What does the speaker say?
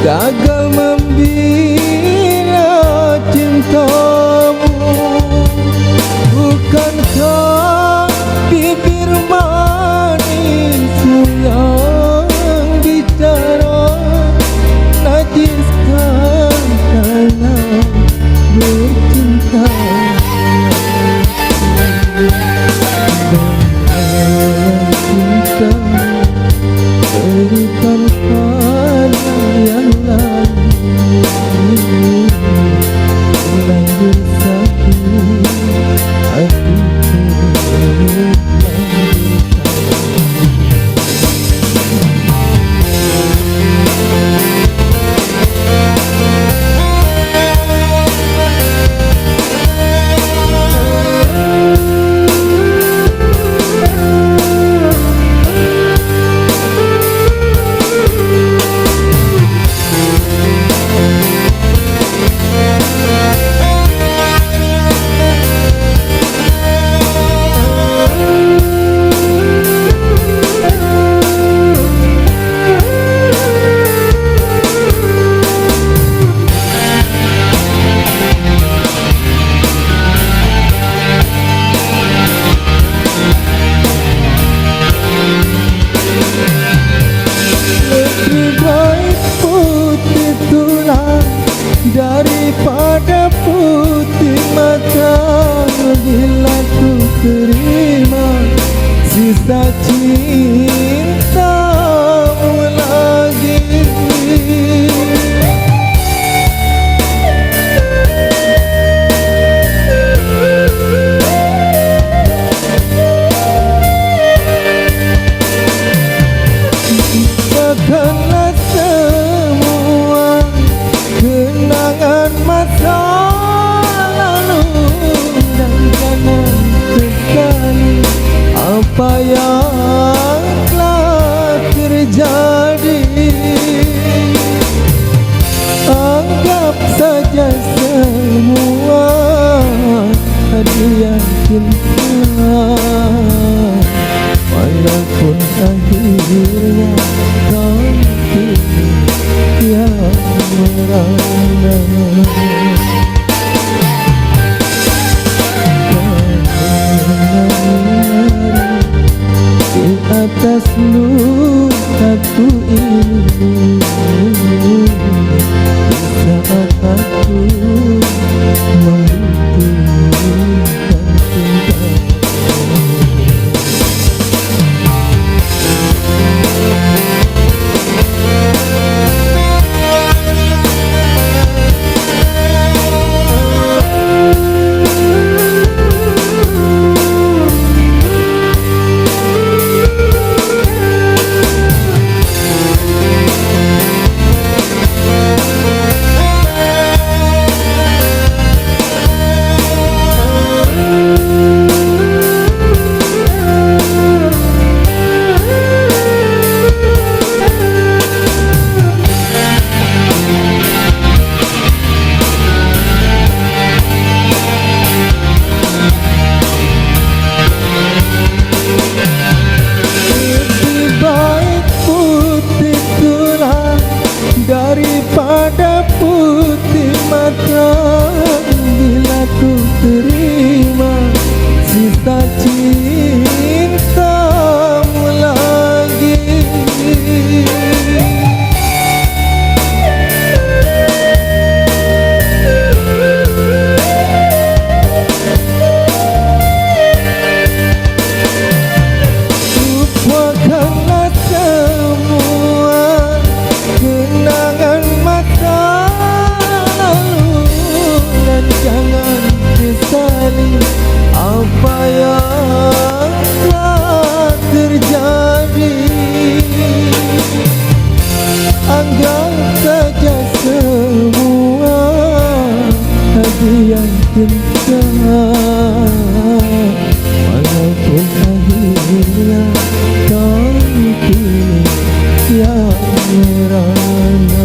gagal membina cintamu. Bukankah bibir manis yang bicara najiskan dalam bercinta? Cinta berikan pada yang lain, lanjut sakit hatiku. Daripada putih mata, bila ku terima sisa cintamu lagi. Bahkanlah semua kenangan masa lalu, dan jangan sesali apa yang telah terjadi. Anggap saja semua hadiah cinta, walaupun akhirnya nanti yang merana. Di atas lukaku ini, di saat aku membutuhkan cinta. Daripada putih mata, bila ku terima sisa cintamu lagi. Anggap saja semua hadiah cinta, walaupun akhirnya kau pilih yang merana.